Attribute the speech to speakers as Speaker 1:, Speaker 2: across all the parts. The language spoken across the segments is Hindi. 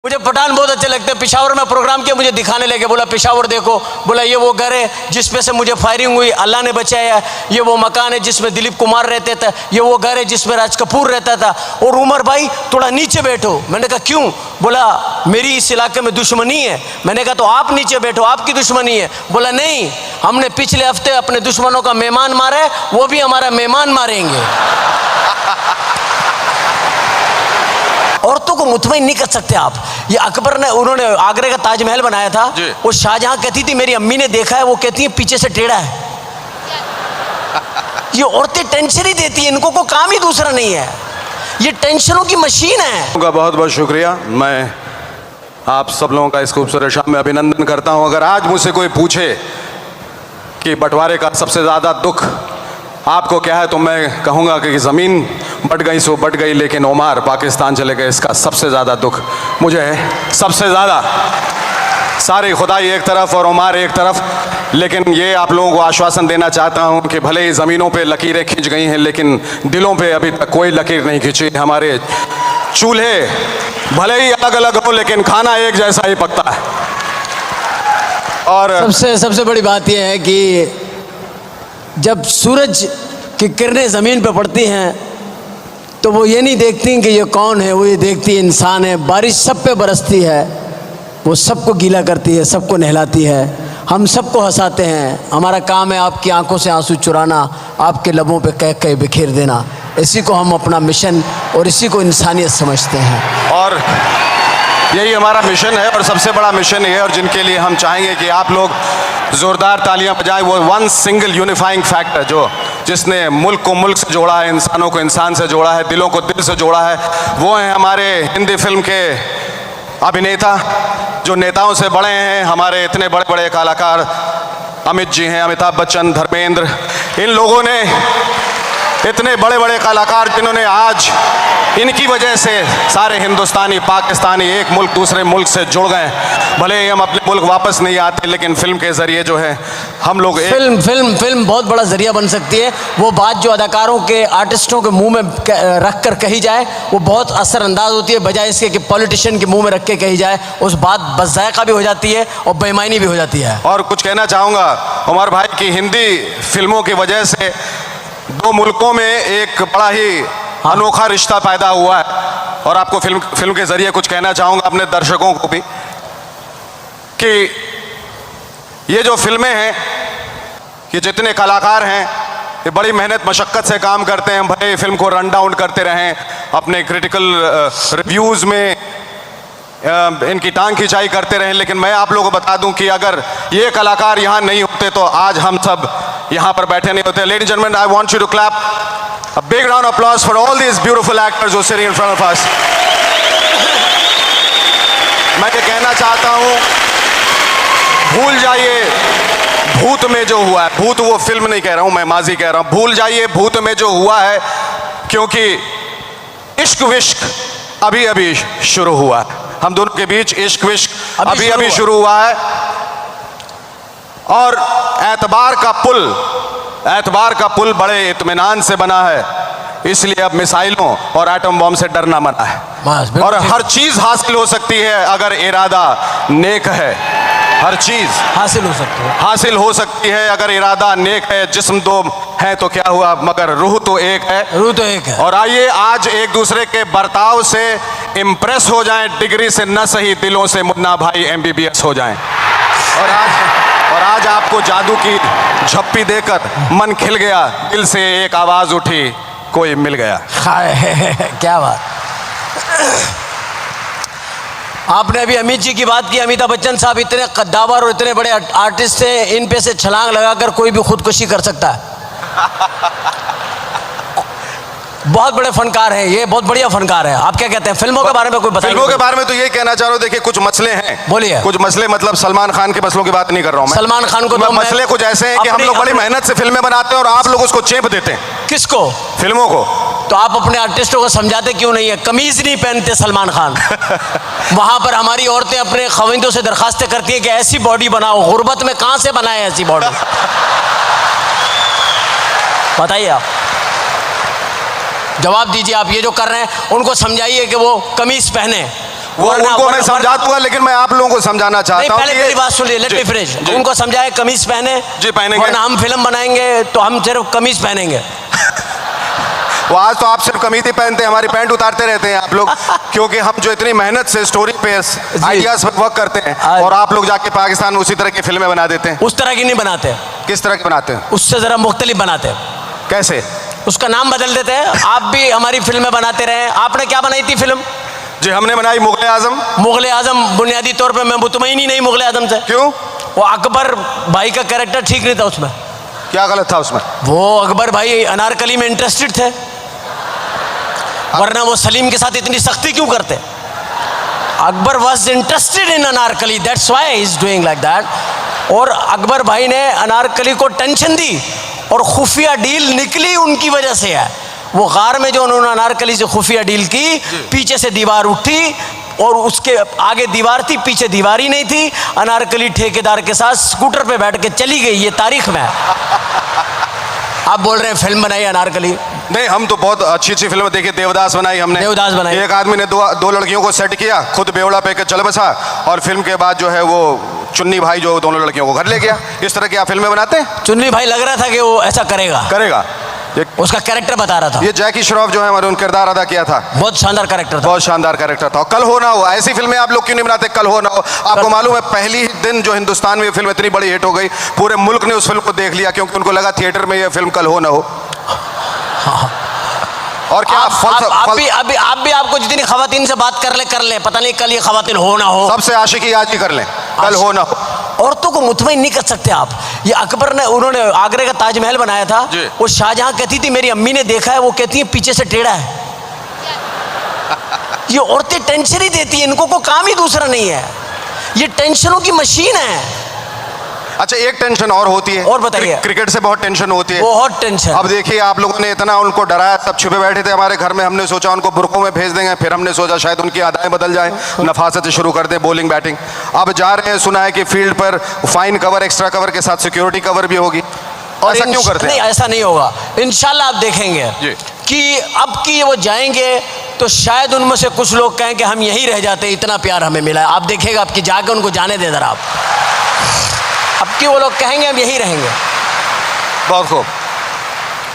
Speaker 1: मुझे पठान बहुत अच्छे लगते हैं। पेशावर में प्रोग्राम किया, मुझे दिखाने लगे, बोला पेशावर देखो, बोला ये वो घर है जिसमें से मुझे फायरिंग हुई, अल्लाह ने बचाया, ये वो मकान है जिसमें दिलीप कुमार रहते थे, ये वो घर है जिसमें राज कपूर रहता था, और उमर भाई थोड़ा नीचे बैठो। मैंने कहा क्यों? बोला मेरी इस इलाके में दुश्मनी है। मैंने कहा तो आप नीचे बैठो, आपकी दुश्मनी है। बोला नहीं, हमने पिछले हफ्ते अपने दुश्मनों का मेहमान मारा है, वो भी हमारा मेहमान मारेंगे। औरतों को मुतमईन नहीं कर सकते आप। ये अकबर ने, उन्होंने आगरे का ताजमहल बनाया था, वो शाहजहां कहती थी मेरी अम्मी ने देखा है, वो कहती है पीछे से टेढ़ा है। ये औरतें टेंशन ही देती हैं, इनको को काम ही दूसरा नहीं है, ये टेंशनों की मशीन है।
Speaker 2: उनका बहुत बहुत शुक्रिया। मैं आप सब लोगों का इस खूबसूरत शाम में अभिनंदन करता हूं। अगर आज मुझसे कोई पूछे कि बंटवारे का सबसे ज़्यादा दुख आपको क्या है, तो मैं कहूँगा कि ज़मीन बट गई सो बट गई, लेकिन ओमार पाकिस्तान चले गए, इसका सबसे ज़्यादा दुख मुझे है। सबसे ज़्यादा सारी खुदाई एक तरफ और ओमार एक तरफ। लेकिन ये आप लोगों को आश्वासन देना चाहता हूँ कि भले ही ज़मीनों पे लकीरें खींच गई हैं, लेकिन दिलों पे अभी तक कोई लकीर नहीं खींची। हमारे चूल्हे भले ही अलग अलग हो, लेकिन खाना एक जैसा ही पकता है। और
Speaker 1: सबसे बड़ी बात यह है कि जब सूरज की किरणें ज़मीन पर पड़ती हैं तो वो ये नहीं देखती कि ये कौन है, वो ये देखती है इंसान है। बारिश सब पे बरसती है, वो सबको गीला करती है, सबको नहलाती है, हम सबको हंसाते हैं। हमारा काम है आपकी आंखों से आंसू चुराना, आपके लबों पे कह कह बिखेर देना। इसी को हम अपना मिशन और इसी को इंसानियत समझते हैं, और
Speaker 2: यही हमारा मिशन है। और सबसे बड़ा मिशन ये है, और जिनके लिए हम चाहेंगे कि आप लोग ज़ोरदार तालियां बजाएं, वो वन सिंगल यूनिफाइंग फैक्टर जिसने मुल्क को मुल्क से जोड़ा है, इंसानों को इंसान से जोड़ा है, दिलों को दिल से जोड़ा है, वो हैं हमारे हिंदी फिल्म के अभिनेता, जो नेताओं से बड़े हैं। हमारे इतने बड़े बड़े कलाकार अमित जी हैं, अमिताभ बच्चन, धर्मेंद्र, इन लोगों ने इतने बड़े बड़े कलाकार जिन्होंने आज इनकी वजह से सारे हिंदुस्तानी पाकिस्तानी एक मुल्क दूसरे मुल्क से जुड़ गए। भले ही हम अपने मुल्क वापस नहीं आते, लेकिन फिल्म के ज़रिए जो है हम लोग
Speaker 1: फिल्म बहुत बड़ा ज़रिया बन सकती है। वो बात जो अदाकारों के, आर्टिस्टों के मुंह में रख कर कही जाए, वो बहुत असरअंदाज होती है, बजाय इसके कि पॉलिटिशियन के मुंह में रख के कही जाए। उस बात बज़ायक़ा भी हो जाती है और बेईमानी भी हो जाती है।
Speaker 2: और कुछ कहना चाहूँगा उमर भाई की, हिंदी फिल्मों की वजह से दो मुल्कों में एक बड़ा ही अनोखा रिश्ता पैदा हुआ है। और आपको फिल्म के ज़रिए कुछ कहना चाहूँगा अपने दर्शकों को भी, कि ये जो फिल्में हैं, ये जितने कलाकार हैं, ये बड़ी मेहनत मशक्क़त से काम करते हैं। भले फिल्म को रन डाउन करते रहें, अपने क्रिटिकल रिव्यूज़ में इनकी टांग खिंचाई करते रहें, लेकिन मैं आप लोगों को बता दूं कि अगर ये कलाकार यहाँ नहीं होते तो आज हम सब यहाँ पर बैठे नहीं होते। Ladies and gentleman, I want you to clap a big round of applause for all these beautiful actors who are sitting in front of us. मैं ये कहना चाहता हूँ, भूल जाइए भूत में जो हुआ है, भूत वो फिल्म नहीं कह रहा हूँ मैं, माजी कह रहा हूँ, भूल जाइए भूत में जो हुआ है, क्योंकि इश्क विश्क अभी अभी शुरू हुआ है। हम दोनों के बीच इश्क विश्क अभी अभी शुरू हुआ है। और एतबार का पुल बड़े इत्मीनान से बना है, इसलिए अब मिसाइलों और एटम बम से डरना मना है। और हर चीज हासिल हो सकती है अगर इरादा नेक है। हर चीज हासिल हो सकती है अगर इरादा नेक है। जिस्म दो है तो क्या हुआ, मगर रूह तो एक है। और आइए आज एक दूसरे के बर्ताव से इम्प्रेस हो जाएं, डिग्री से न सही दिलों से मुन्ना भाई MBBS हो जाएं। और आज आपको जादू की झप्पी देकर मन खिल गया, दिल से एक आवाज उठी, कोई मिल गया।
Speaker 1: क्या बात। आपने अभी अमित जी की बात की। अमिताभ बच्चन साहब इतने कद्दावर और इतने बड़े आर्टिस्ट हैं, इन पे से छलांग लगाकर कोई भी खुदकुशी कर सकता है। बहुत बड़े फनकार हैं, ये बहुत बढ़िया फनकार है। आप क्या कहते हैं फिल्मों के बारे में? कोई बताइए।
Speaker 2: फिल्मों के बारे में तो ये कहना चाह रहा हूँ, देखिए कुछ मसले हैं।
Speaker 1: बोलिए।
Speaker 2: कुछ मसले मतलब सलमान खान के मसलों की बात नहीं कर रहा हूँ मैं।
Speaker 1: सलमान खान को
Speaker 2: मसले कुछ ऐसे हैं कि हम लोग बड़ी मेहनत से फिल्में बनाते हैं और आप लोग उसको चेप देते हैं।
Speaker 1: किसको?
Speaker 2: फिल्मों को।
Speaker 1: तो आप अपने आर्टिस्टों को समझाते क्यों नहीं है? कमीज नहीं पहनते सलमान खान। वहां पर हमारी औरतें अपने खविंदों से दरखास्तें करती है कि ऐसी बॉडी बनाओ। गुर्बत में कहां से बनाए ऐसी बॉडी? बताइए, आप जवाब दीजिए। आप ये जो कर रहे हैं उनको समझाइए कि वो कमीज पहने,
Speaker 2: वो उनको मैं समझा दूंगा, लेकिन मैं आप लोगों को समझाना चाहता हूँ।
Speaker 1: पहले मेरी बात सुनिए, लेट मी फिनिश। उनको समझाए कमीज पहने।
Speaker 2: जी पहनेंगे।
Speaker 1: वरना हम फिल्म बनाएंगे तो हम सिर्फ कमीज पहनेंगे।
Speaker 2: वो आज तो आप सिर्फ कमीज ही पहनते हैं, हमारी पैंट उतारते रहते हैं आप लोग, क्योंकि हम जो इतनी मेहनत से स्टोरी पे आइडियाज पर वर्क करते हैं, और आप लोग जाके पाकिस्तान में उसी तरह की फिल्में बना देते हैं।
Speaker 1: उस तरह की नहीं बनाते।
Speaker 2: किस तरह की बनाते हैं?
Speaker 1: उससे जरा मुख्तलिफ बनाते हैं।
Speaker 2: कैसे?
Speaker 1: उसका नाम बदल देते हैं। आप भी हमारी फिल्में बनाते रहे। आपने क्या बनाई थी फिल्म?
Speaker 2: जी हमने बनाई मुगल आजम।
Speaker 1: मुगल आजम बुनियादी तौर पे मैं मुतमईन ही नहीं मुगल आजम से।
Speaker 2: क्यों?
Speaker 1: वो अकबर भाई का कैरेक्टर ठीक नहीं था उसमें।
Speaker 2: क्या गलत था उसमें?
Speaker 1: वो अकबर भाई अनारकली में इंटरेस्टेड थे, वरना वो सलीम के साथ इतनी सख्ती क्यों करते? Akbar was interested in Anarkali, that's why he is doing like that. और अकबर भाई ने अनारकली को टेंशन दी और खुफिया डील निकली उनकी वजह से है। वो गार में जो उन्होंने अनारकली से खुफिया डील की, पीछे से दीवार उठी और उसके आगे दीवार थी, पीछे दीवार ही नहीं थी। अनारकली ठेकेदार के साथ स्कूटर पे बैठ के चली गई। ये तारीख में आप बोल रहे हैं फिल्म बनाई अनारकली?
Speaker 2: नहीं, हम तो बहुत अच्छी अच्छी फिल्म देखी। देवदास बनाई हमने।
Speaker 1: देवदास बनाई।
Speaker 2: एक आदमी ने दो लड़कियों को सेट किया, खुद बेवड़ा पे के चल बसा, और फिल्म के बाद जो है वो चुन्नी भाई जो दोनों लड़कियों को घर ले गया। इस तरह की आप फिल्में बनाते हैं?
Speaker 1: चुन्नी भाई लग रहा था कि वो ऐसा करेगा।
Speaker 2: उसका
Speaker 1: कैरेक्टर बता रहा था।
Speaker 2: ये जैकी श्रॉफ जो है हमारे उन किरदार अदा किया था।
Speaker 1: बहुत शानदार कैरेक्टर था।
Speaker 2: बहुत शानदार कैरेक्टर था। कल हो ना हो, ऐसी फिल्में आप लोग क्यों नहीं बनाते? कल हो ना हो, आपको मालूम है पहली ही दिन जो हिंदुस्तान में ये फिल्म इतनी बड़ी हिट हो गई, पूरे मुल्क ने उस फिल्म को देख लिया, क्योंकि उनको लगा थिएटर में ये फिल्म कल हो ना हो। और क्या
Speaker 1: आप भी आपको जितनी खवातीन से बात कर ले, पता नहीं कल ये खवातीन हो ना हो।
Speaker 2: सबसे आशिकी आज ही कर लें, कल हो ना हो।
Speaker 1: औरतों को मुतमईन नहीं कर सकते आप। ये अकबर ने, उन्होंने आगरे का ताजमहल बनाया था, वो शाहजहां कहती थी मेरी अम्मी ने देखा है, वो कहती है पीछे से टेढ़ा है। ये औरतें टेंशन ही देती है, इनको को काम ही दूसरा नहीं है। ये टेंशनों की मशीन है।
Speaker 2: अच्छा, एक टेंशन और होती है।
Speaker 1: और बताइए।
Speaker 2: क्रिकेट से बहुत टेंशन होती है।
Speaker 1: बहुत टेंशन।
Speaker 2: अब देखिए, आप लोगों ने इतना उनको डराया, तब छुपे बैठे थे हमारे घर में। हमने सोचा उनको बुरकों में भेज देंगे, फिर हमने सोचा शायद उनकी आदाएं बदल जाएं, नफासत शुरू कर दें, बॉलिंग बैटिंग। अब जा रहे हैं, सुना है कि फील्ड पर फाइन कवर, एक्स्ट्रा कवर के साथ सिक्योरिटी कवर भी होगी। और ऐसा क्यों करते हैं?
Speaker 1: नहीं, ऐसा नहीं होगा। इंशाल्लाह आप देखेंगे कि अब की वो जाएंगे तो शायद उनमें से कुछ लोग कहें कि हम यहीं रह जाते, इतना प्यार हमें मिला है। आप देखिएगा, आपकी जाके उनको जाने दे जरा आप। अब की वो लोग कहेंगे हम यहीं रहेंगे।
Speaker 2: बहुत खूब।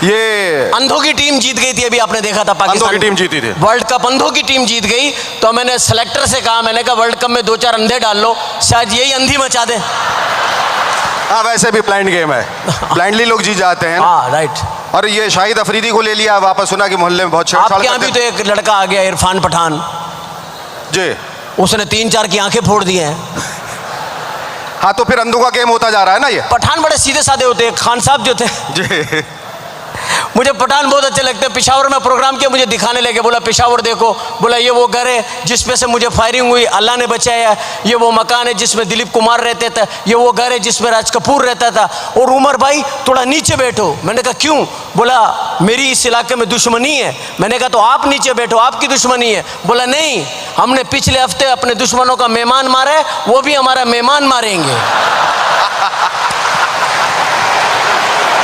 Speaker 2: ये
Speaker 1: अंधों की टीम जीत गई थी, अभी आपने देखा था पाकिस्तान
Speaker 2: अंधों की टीम जीती थी
Speaker 1: वर्ल्ड कप। अंधों की टीम जीत गई तो मैंने सेलेक्टर से कहा, मैंने कहा वर्ल्ड कप में 2-4 अंधे डाल लो, शायद यही अंधी मचा दे।
Speaker 2: हाँ, वैसे भी ब्लाइंड गेम है, ब्लाइंडली लोग जीत जाते हैं।
Speaker 1: हाँ राइट।
Speaker 2: और ये शाहिद अफरीदी को ले लिया वापस, सुना कि मोहल्ले में बहुत छेड़छाड़।
Speaker 1: आपके यहाँ भी तो एक लड़का आ गया, इरफान पठान
Speaker 2: जी,
Speaker 1: उसने 3-4 की आंखें फोड़ दी हैं।
Speaker 2: हाँ, तो फिर अंधों का गेम होता जा रहा है ना ये।
Speaker 1: पठान बड़े सीधे साधे होते हैं। खान साहब जो थे
Speaker 2: जी,
Speaker 1: मुझे पठान बहुत अच्छे लगते हैं। पेशावर में प्रोग्राम किया, मुझे दिखाने लगे, बोला पेशावर देखो, बोला ये वो घर है जिसमें से मुझे फायरिंग हुई, अल्लाह ने बचाया। ये वो मकान है जिसमें दिलीप कुमार रहते थे, ये वो घर है जिसमें राज कपूर रहता था। और उमर भाई थोड़ा नीचे बैठो। मैंने कहा क्यों? बोला मेरी इस इलाके में दुश्मनी है। मैंने कहा तो आप नीचे बैठो, आपकी दुश्मनी है। बोला नहीं, हमने पिछले हफ्ते अपने दुश्मनों का मेहमान मारा है, वो भी हमारा मेहमान मारेंगे।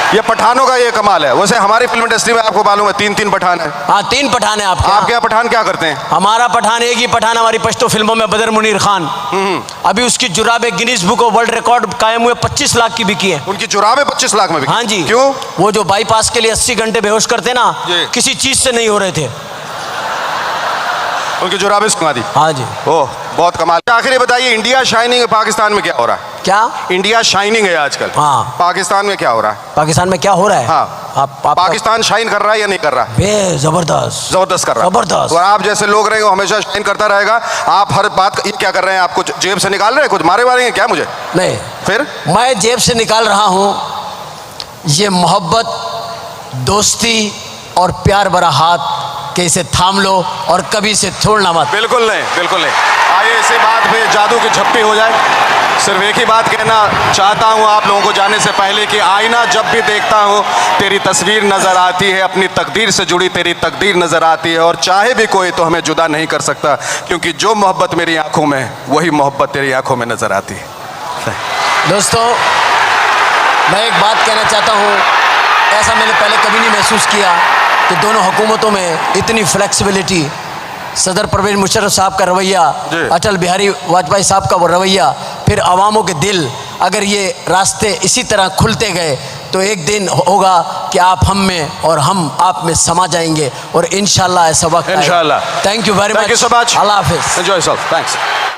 Speaker 2: ये पठानों का ये कमाल है। वैसे हमारी फिल्म इंडस्ट्री में आपको मालूम है 3 पठान है।
Speaker 1: हाँ, 3 पठान है
Speaker 2: आपके यहाँ पठान क्या करते हैं?
Speaker 1: हमारा पठान एक ही पठान हमारी पश्तो फिल्मों में, बदर मुनीर खान। अभी उसकी जुराबे Guinness book of world record कायम हुए, 25 लाख की बिकी है।
Speaker 2: उनकी जुराबे 25 लाख में बिकी?
Speaker 1: हाँ जी।
Speaker 2: क्यों?
Speaker 1: वो जो बाईपास के लिए 80 घंटे बेहोश करते ना, किसी चीज से नहीं हो रहे थे,
Speaker 2: उनकी जुराबे सुना दी।
Speaker 1: हाँ जी।
Speaker 2: ओह, बहुत कमाल। आखिर ये बताइए, इंडिया शाइनिंग है, पाकिस्तान में क्या हो रहा है?
Speaker 1: क्या?
Speaker 2: इंडिया शाइनिंग है आजकल।
Speaker 1: हाँ।
Speaker 2: पाकिस्तान में क्या हो रहा है?
Speaker 1: पाकिस्तान में क्या हो रहा है?
Speaker 2: हाँ, पाकिस्तान शाइन कर रहा है या नहीं कर रहा है?
Speaker 1: जबरदस्त
Speaker 2: कर रहा है।
Speaker 1: जबरदस्त।
Speaker 2: और आप जैसे लोग रहेंगे हमेशा शाइन करता रहेगा। आप हर बात, ये क्या कर रहे हैं? आप कुछ जेब से निकाल रहे हैं? कुछ मारे मारेंगे क्या मुझे?
Speaker 1: नहीं,
Speaker 2: फिर
Speaker 1: मैं जेब से निकाल रहा हूँ ये मोहब्बत, दोस्ती और प्यार भरा हाथ कि इसे थाम लो और कभी इसे छोड़ना मत।
Speaker 2: बिल्कुल नहीं, बिल्कुल नहीं। आइए इसी बात पे जादू की झप्पी हो जाए। सिर्फ एक ही बात कहना चाहता हूँ आप लोगों को जाने से पहले कि आईना जब भी देखता हूँ तेरी तस्वीर नज़र आती है, अपनी तकदीर से जुड़ी तेरी तकदीर नज़र आती है, और चाहे भी कोई तो हमें जुदा नहीं कर सकता, क्योंकि जो मोहब्बत मेरी आंखों में वही मोहब्बत तेरी आंखों में नज़र आती है।
Speaker 1: दोस्तों, मैं एक बात कहना चाहता हूँ, ऐसा मैंने पहले कभी नहीं महसूस किया कि दोनों हुकूमतों में इतनी फ्लेक्सिबिलिटी सदर परवेज मुशर्रफ साहब का रवैया,
Speaker 2: जी।
Speaker 1: अटल बिहारी वाजपेयी साहब का वो रवैया, फिर अवामों के दिल, अगर ये रास्ते इसी तरह खुलते गए तो एक दिन होगा कि आप हम में और हम आप में समा जाएंगे, और इंशाल्लाह ऐसा वक्त आएगा।
Speaker 2: इंशाल्लाह।
Speaker 1: Thank you very much.
Speaker 2: Thank you so much.
Speaker 1: Allah Hafiz.
Speaker 2: Enjoy yourself. Thanks.